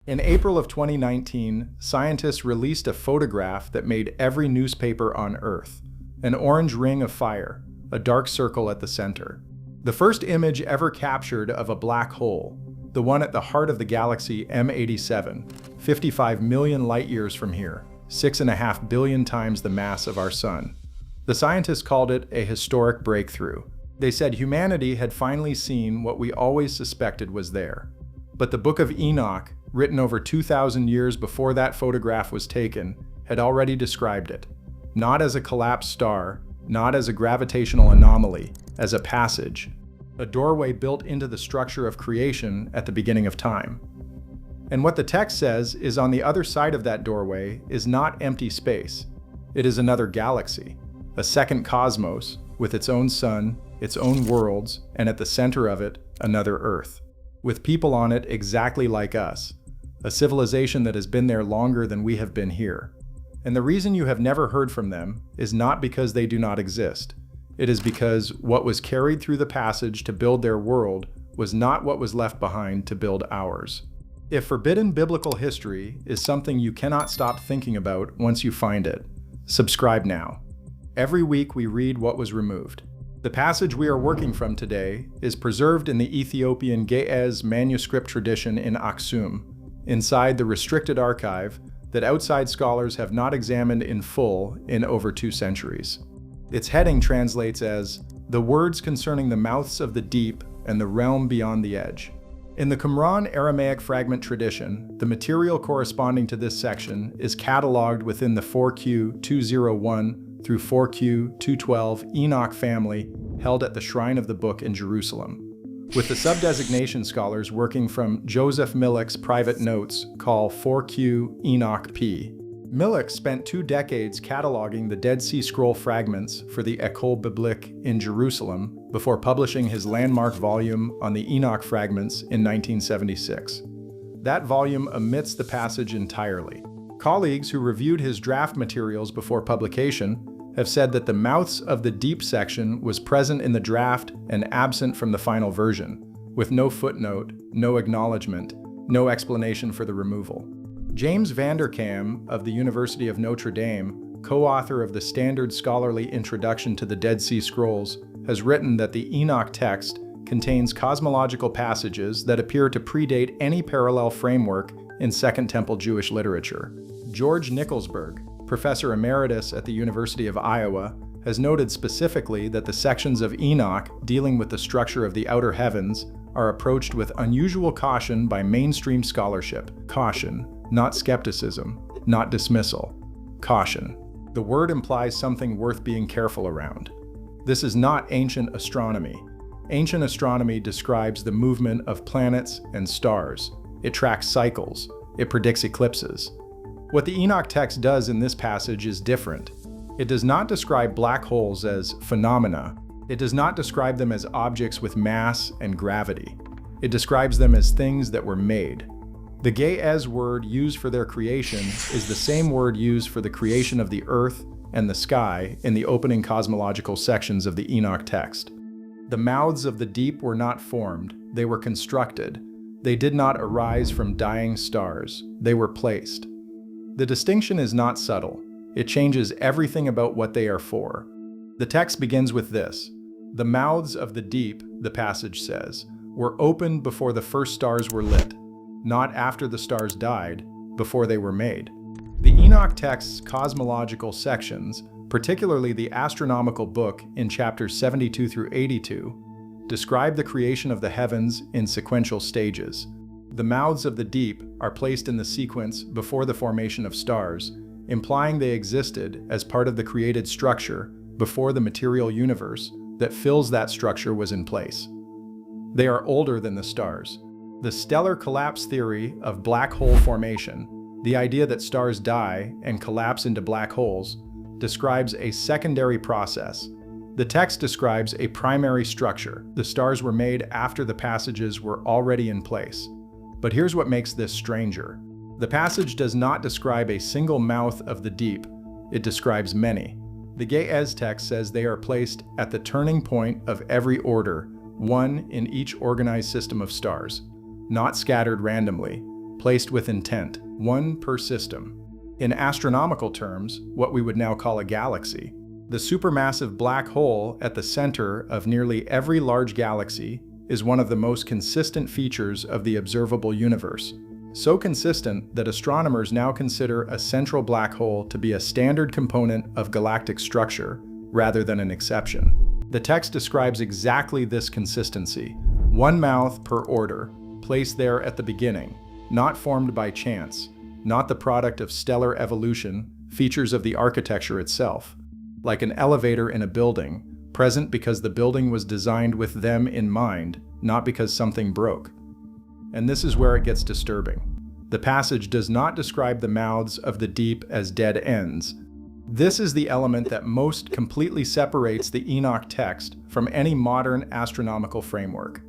In April of 2019, scientists released a photograph that made every newspaper on Earth. An orange ring of fire, a dark circle at the center. The first image ever captured of a black hole, the one at the heart of the galaxy M87, 55 million light-years from here, 6.5 billion times the mass of our Sun. The scientists called it a historic breakthrough. They said humanity had finally seen what we always suspected was there. But the Book of Enoch, written over 2,000 years before that photograph was taken, had already described it. Not as a collapsed star, not as a gravitational anomaly, as a passage, a doorway built into the structure of creation at the beginning of time. And what the text says is on the other side of that doorway is not empty space. It is another galaxy, a second cosmos, with its own sun, its own worlds, and at the center of it, another Earth, with people on it exactly like us, a civilization that has been there longer than we have been here. And the reason you have never heard from them is not because they do not exist. It is because what was carried through the passage to build their world was not what was left behind to build ours. If forbidden biblical history is something you cannot stop thinking about once you find it, subscribe now. Every week we read what was removed. The passage we are working from today is preserved in the Ethiopian Ge'ez manuscript tradition in Aksum, inside the restricted archive that outside scholars have not examined in full in over 2 centuries. Its heading translates as, "The words concerning the mouths of the deep and the realm beyond the edge." In the Qumran Aramaic fragment tradition, the material corresponding to this section is catalogued within the 4Q201 through 4Q212 Enoch family held at the Shrine of the Book in Jerusalem, with the subdesignation scholars working from Joseph Millick's private notes call 4Q Enoch P. Millick spent 2 decades cataloging the Dead Sea Scroll fragments for the École Biblique in Jerusalem before publishing his landmark volume on the Enoch fragments in 1976. That volume omits the passage entirely. Colleagues who reviewed his draft materials before publication have said that the mouths of the deep section was present in the draft and absent from the final version, with no footnote, no acknowledgement, no explanation for the removal. James Vanderkam of the University of Notre Dame, co-author of the standard scholarly introduction to the Dead Sea Scrolls, has written that the Enoch text contains cosmological passages that appear to predate any parallel framework in Second Temple Jewish literature. George Nicholsburg, professor emeritus at the University of Iowa, has noted specifically that the sections of Enoch dealing with the structure of the outer heavens are approached with unusual caution by mainstream scholarship. Caution, not skepticism, not dismissal. Caution. The word implies something worth being careful around. This is not ancient astronomy. Ancient astronomy describes the movement of planets and stars. It tracks cycles. It predicts eclipses. What the Enoch text does in this passage is different. It does not describe black holes as phenomena. It does not describe them as objects with mass and gravity. It describes them as things that were made. The Ge'ez word used for their creation is the same word used for the creation of the earth and the sky in the opening cosmological sections of the Enoch text. The mouths of the deep were not formed, they were constructed. They did not arise from dying stars, they were placed. The distinction is not subtle. It changes everything about what they are for. The text begins with this: "The mouths of the deep," the passage says, "were opened before the first stars were lit, not after the stars died, before they were made." The Enoch text's cosmological sections, particularly the astronomical book in chapters 72 through 82, describe the creation of the heavens in sequential stages. The mouths of the deep are placed in the sequence before the formation of stars, implying they existed as part of the created structure before the material universe that fills that structure was in place. They are older than the stars. The stellar collapse theory of black hole formation, the idea that stars die and collapse into black holes, describes a secondary process. The text describes a primary structure. The stars were made after the passages were already in place. But here's what makes this stranger. The passage does not describe a single mouth of the deep. It describes many. The Ge'ez text says they are placed at the turning point of every order, one in each organized system of stars, not scattered randomly, placed with intent, one per system. In astronomical terms, what we would now call a galaxy. The supermassive black hole at the center of nearly every large galaxy is one of the most consistent features of the observable universe. So consistent that astronomers now consider a central black hole to be a standard component of galactic structure rather than an exception. The text describes exactly this consistency. One mouth per order, placed there at the beginning, not formed by chance, not the product of stellar evolution, features of the architecture itself. Like an elevator in a building, present because the building was designed with them in mind, not because something broke. And this is where it gets disturbing. The passage does not describe the mouths of the deep as dead ends. This is the element that most completely separates the Enoch text from any modern astronomical framework.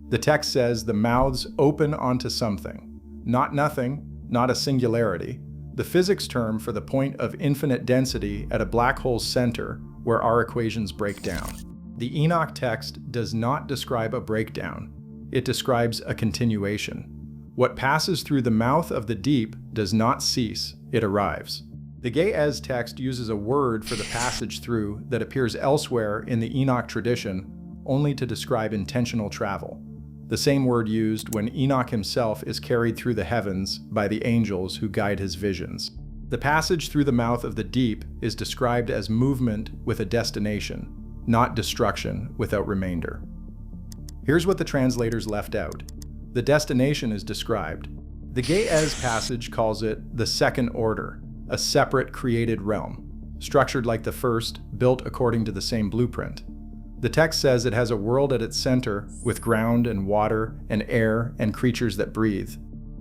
The text says the mouths open onto something, not nothing, not a singularity, the physics term for the point of infinite density at a black hole's center where our equations break down. The Enoch text does not describe a breakdown. It describes a continuation. What passes through the mouth of the deep does not cease, it arrives. The Ge'ez text uses a word for the passage through that appears elsewhere in the Enoch tradition only to describe intentional travel. The same word used when Enoch himself is carried through the heavens by the angels who guide his visions. The passage through the mouth of the deep is described as movement with a destination, not destruction without remainder. Here's what the translators left out. The destination is described. The Ge'ez passage calls it the second order, a separate created realm, structured like the first, built according to the same blueprint. The text says it has a world at its center with ground and water and air and creatures that breathe.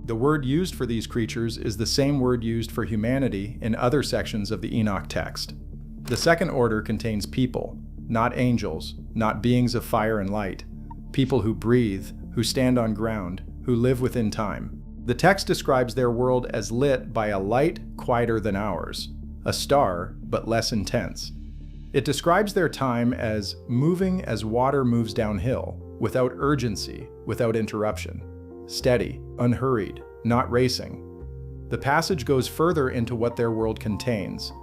The word used for these creatures is the same word used for humanity in other sections of the Enoch text. The second order contains people, not angels, not beings of fire and light, people who breathe, who stand on ground, who live within time. The text describes their world as lit by a light quieter than ours, a star but less intense. It describes their time as moving as water moves downhill, without urgency, without interruption, steady, unhurried, not racing. The passage goes further into what their world contains.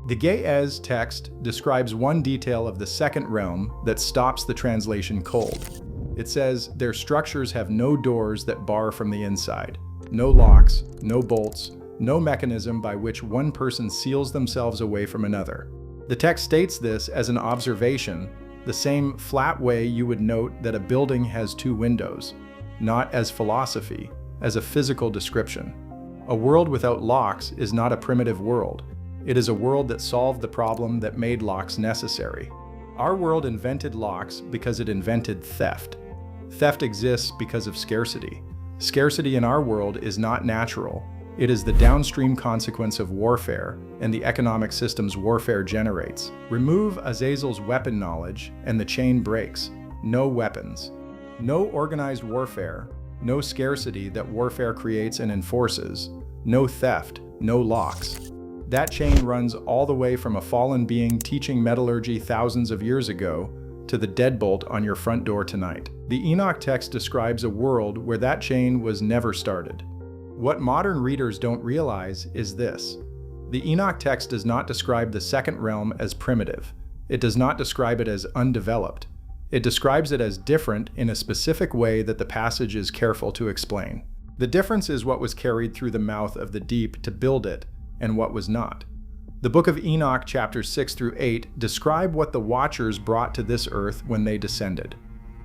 The Ge'ez text describes one detail of the second realm that stops the translation cold. It says their structures have no doors that bar from the inside, no locks, no bolts, no mechanism by which one person seals themselves away from another. The text states this as an observation, the same flat way you would note that a building has two windows, not as philosophy, as a physical description. A world without locks is not a primitive world. It is a world that solved the problem that made locks necessary. Our world invented locks because it invented theft. Theft exists because of scarcity. Scarcity in our world is not natural. It is the downstream consequence of warfare and the economic systems warfare generates. Remove Azazel's weapon knowledge and the chain breaks. No weapons. No organized warfare. No scarcity that warfare creates and enforces. No theft. No locks. That chain runs all the way from a fallen being teaching metallurgy thousands of years ago to the deadbolt on your front door tonight. The Enoch text describes a world where that chain was never started. What modern readers don't realize is this. The Enoch text does not describe the second realm as primitive. It does not describe it as undeveloped. It describes it as different in a specific way that the passage is careful to explain. The difference is what was carried through the mouth of the deep to build it, and what was not. The Book of Enoch chapters 6 through 8 describe what the Watchers brought to this earth when they descended.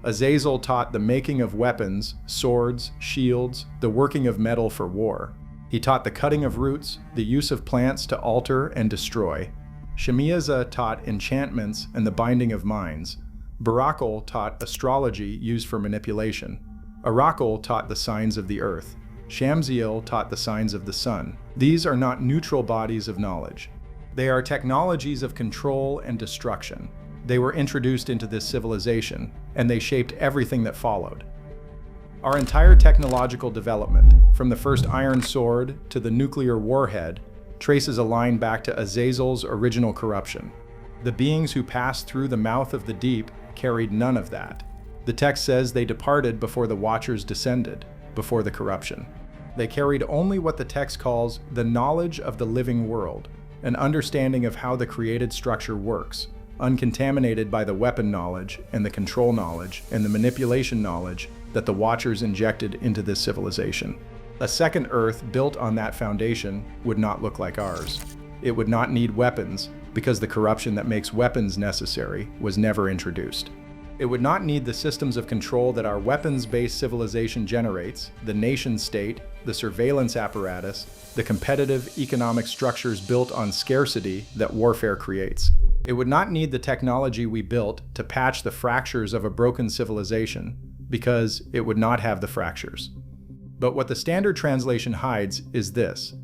Azazel taught the making of weapons, swords, shields, the working of metal for war. He taught the cutting of roots, the use of plants to alter and destroy. Shemiazah taught enchantments and the binding of minds. Barakal taught astrology used for manipulation. Arakal taught the signs of the earth. Shamziel taught the signs of the sun. These are not neutral bodies of knowledge. They are technologies of control and destruction. They were introduced into this civilization, and they shaped everything that followed. Our entire technological development, from the first iron sword to the nuclear warhead, traces a line back to Azazel's original corruption. The beings who passed through the mouth of the deep carried none of that. The text says they departed before the Watchers descended, before the corruption. They carried only what the text calls the knowledge of the living world, an understanding of how the created structure works, uncontaminated by the weapon knowledge and the control knowledge and the manipulation knowledge that the Watchers injected into this civilization. A second Earth built on that foundation would not look like ours. It would not need weapons because the corruption that makes weapons necessary was never introduced. It would not need the systems of control that our weapons-based civilization generates, the nation-state, the surveillance apparatus, the competitive economic structures built on scarcity that warfare creates. It would not need the technology we built to patch the fractures of a broken civilization, because it would not have the fractures. But what the standard translation hides is this: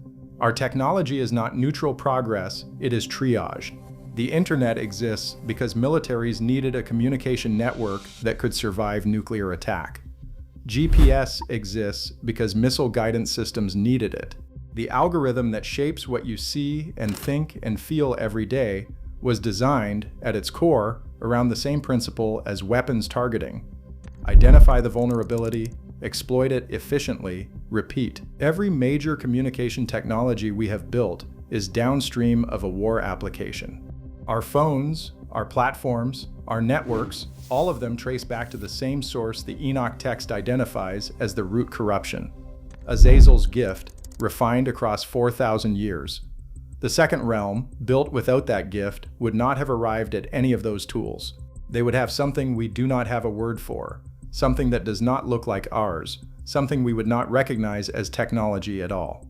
our technology is not neutral progress, it is triage. The internet exists because militaries needed a communication network that could survive nuclear attack. GPS exists because missile guidance systems needed it. The algorithm that shapes what you see and think and feel every day was designed, at its core, around the same principle as weapons targeting. Identify the vulnerability, exploit it efficiently, repeat. Every major communication technology we have built is downstream of a war application. Our phones, our platforms, our networks, all of them trace back to the same source the Enoch text identifies as the root corruption. Azazel's gift, refined across 4,000 years. The second realm, built without that gift, would not have arrived at any of those tools. They would have something we do not have a word for, something that does not look like ours, something we would not recognize as technology at all.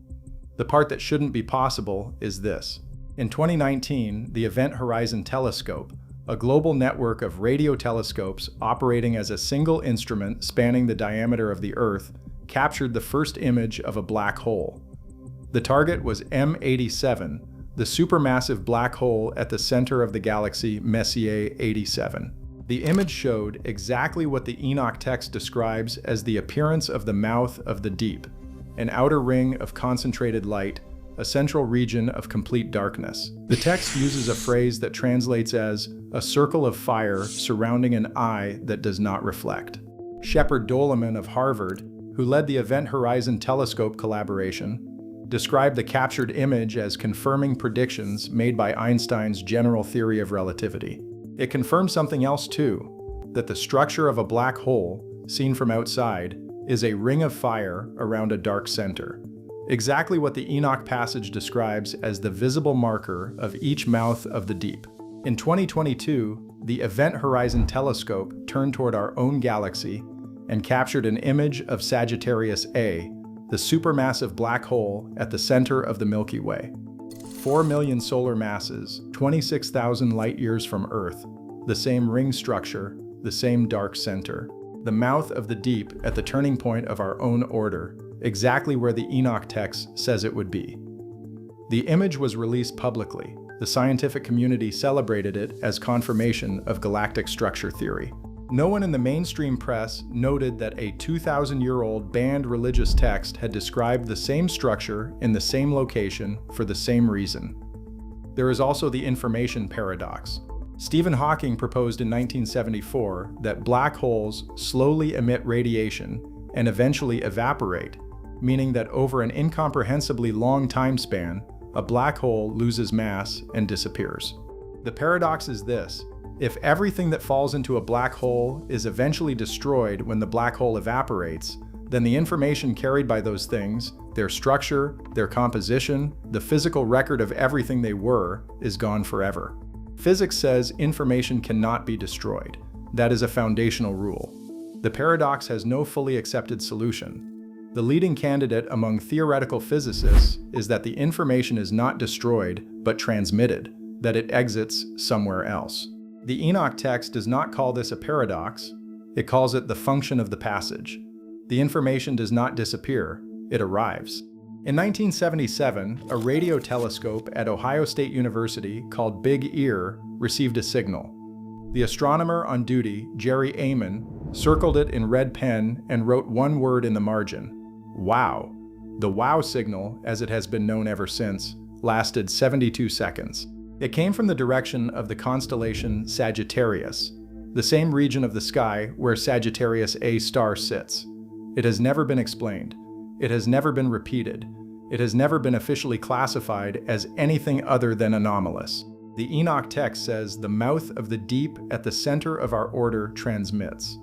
The part that shouldn't be possible is this. In 2019, the Event Horizon Telescope, a global network of radio telescopes operating as a single instrument spanning the diameter of the Earth, captured the first image of a black hole. The target was M87, the supermassive black hole at the center of the galaxy Messier 87. The image showed exactly what the Enoch text describes as the appearance of the mouth of the deep, an outer ring of concentrated light, a central region of complete darkness. The text uses a phrase that translates as a circle of fire surrounding an eye that does not reflect. Shepard Doleman of Harvard, who led the Event Horizon Telescope collaboration, described the captured image as confirming predictions made by Einstein's general theory of relativity. It confirms something else too, that the structure of a black hole, seen from outside, is a ring of fire around a dark center. Exactly what the Enoch passage describes as the visible marker of each mouth of the deep. In 2022, the Event Horizon Telescope turned toward our own galaxy and captured an image of Sagittarius A, the supermassive black hole at the center of the Milky Way. 4 million solar masses, 26,000 light-years from Earth, the same ring structure, the same dark center. The mouth of the deep at the turning point of our own order, exactly where the Enoch text says it would be. The image was released publicly. The scientific community celebrated it as confirmation of galactic structure theory. No one in the mainstream press noted that a 2,000-year-old banned religious text had described the same structure in the same location for the same reason. There is also the information paradox. Stephen Hawking proposed in 1974 that black holes slowly emit radiation and eventually evaporate, meaning that over an incomprehensibly long time span, a black hole loses mass and disappears. The paradox is this: if everything that falls into a black hole is eventually destroyed when the black hole evaporates, then the information carried by those things, their structure, their composition, the physical record of everything they were, is gone forever. Physics says information cannot be destroyed. That is a foundational rule. The paradox has no fully accepted solution. The leading candidate among theoretical physicists is that the information is not destroyed, but transmitted, that it exits somewhere else. The Enoch text does not call this a paradox, it calls it the function of the passage. The information does not disappear, it arrives. In 1977, a radio telescope at Ohio State University called Big Ear received a signal. The astronomer on duty, Jerry Amon, circled it in red pen and wrote one word in the margin: wow. The wow signal, as it has been known ever since, lasted 72 seconds. It came from the direction of the constellation Sagittarius, the same region of the sky where Sagittarius A star sits. It has never been explained. It has never been repeated. It has never been officially classified as anything other than anomalous. The Enoch text says the mouth of the deep at the center of our order transmits.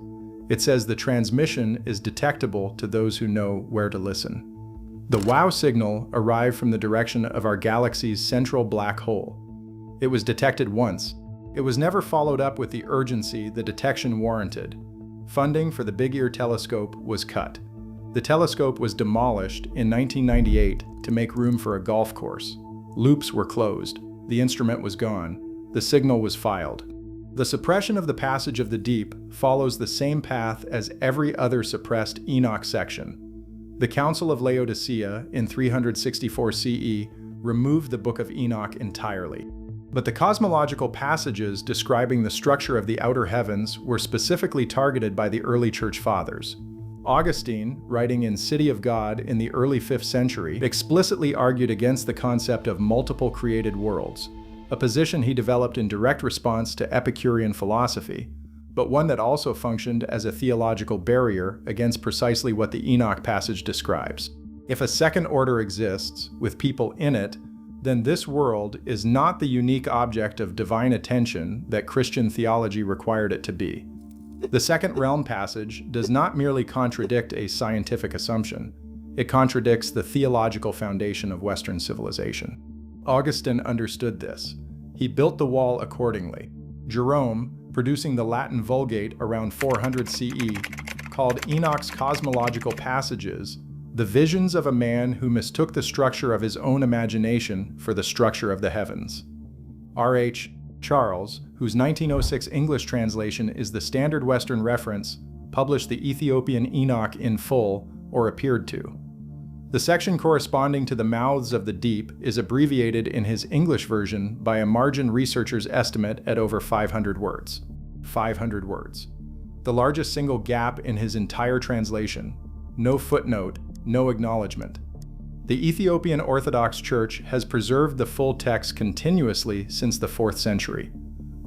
It says the transmission is detectable to those who know where to listen. The wow signal arrived from the direction of our galaxy's central black hole. It was detected once. It was never followed up with the urgency the detection warranted. Funding for the Big Ear telescope was cut. The telescope was demolished in 1998 to make room for a golf course. Loops were closed. The instrument was gone. The signal was filed. The suppression of the passage of the deep follows the same path as every other suppressed Enoch section. The Council of Laodicea in 364 CE removed the Book of Enoch entirely. But the cosmological passages describing the structure of the outer heavens were specifically targeted by the early church fathers. Augustine, writing in City of God in the early 5th century, explicitly argued against the concept of multiple created worlds, a position he developed in direct response to Epicurean philosophy, but one that also functioned as a theological barrier against precisely what the Enoch passage describes. If a second order exists, with people in it, then this world is not the unique object of divine attention that Christian theology required it to be. The second realm passage does not merely contradict a scientific assumption, it contradicts the theological foundation of Western civilization. Augustine understood this. He built the wall accordingly. Jerome, producing the Latin Vulgate around 400 CE, called Enoch's cosmological passages the visions of a man who mistook the structure of his own imagination for the structure of the heavens. R.H. Charles, whose 1906 English translation is the standard Western reference, published the Ethiopian Enoch in full, or appeared to. The section corresponding to the mouths of the deep is abbreviated in his English version by a margin researcher's estimate at over 500 words. 500 words. The largest single gap in his entire translation. No footnote, no acknowledgement. The Ethiopian Orthodox Church has preserved the full text continuously since the 4th century.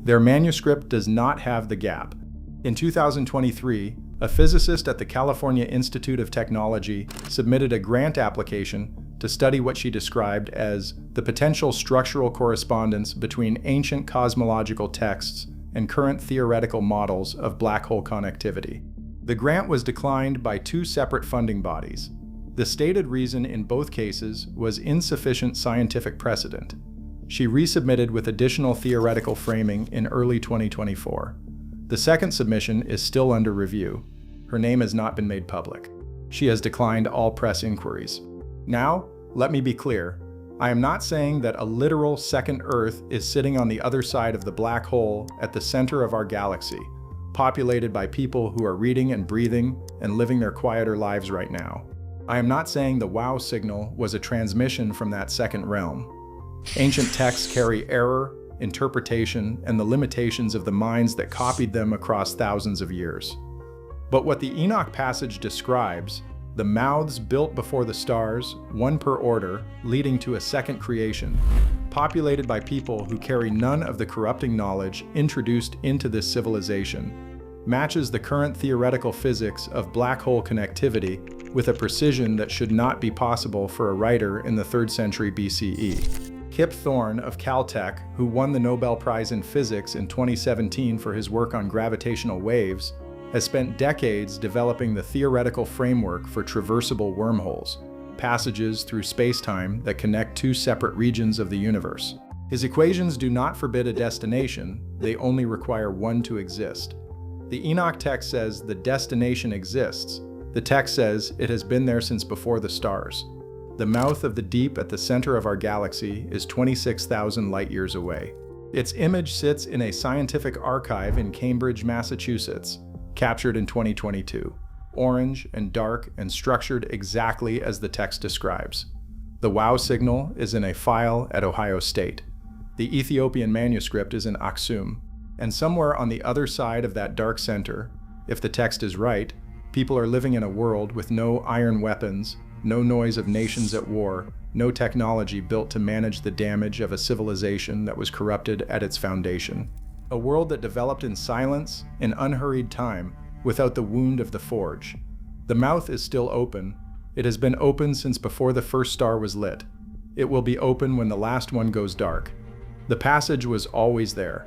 Their manuscript does not have the gap. In 2023, a physicist at the California Institute of Technology submitted a grant application to study what she described as the potential structural correspondence between ancient cosmological texts and current theoretical models of black hole connectivity. The grant was declined by 2 separate funding bodies. The stated reason in both cases was insufficient scientific precedent. She resubmitted with additional theoretical framing in early 2024. The second submission is still under review. Her name has not been made public. She has declined all press inquiries. Now, let me be clear. I am not saying that a literal second Earth is sitting on the other side of the black hole at the center of our galaxy, populated by people who are reading and breathing and living their quieter lives right now. I am not saying the wow signal was a transmission from that second realm. Ancient texts carry error, interpretation, and the limitations of the minds that copied them across thousands of years. But what the Enoch passage describes, the mouths built before the stars, one per order, leading to a second creation, populated by people who carry none of the corrupting knowledge introduced into this civilization, matches the current theoretical physics of black hole connectivity with a precision that should not be possible for a writer in the 3rd century BCE. Kip Thorne of Caltech, who won the Nobel Prize in Physics in 2017 for his work on gravitational waves, has spent decades developing the theoretical framework for traversable wormholes, passages through space-time that connect 2 separate regions of the universe. His equations do not forbid a destination, they only require one to exist. The Enoch text says the destination exists. The text says it has been there since before the stars. The mouth of the deep at the center of our galaxy is 26,000 light-years away. Its image sits in a scientific archive in Cambridge, Massachusetts, captured in 2022, orange and dark and structured exactly as the text describes. The wow signal is in a file at Ohio State. The Ethiopian manuscript is in Aksum, and somewhere on the other side of that dark center, if the text is right, people are living in a world with no iron weapons, no noise of nations at war, no technology built to manage the damage of a civilization that was corrupted at its foundation. A world that developed in silence, in unhurried time, without the wound of the forge. The mouth is still open, It has been open since before the first star was lit. It will be open when the last one goes dark. The passage was always there.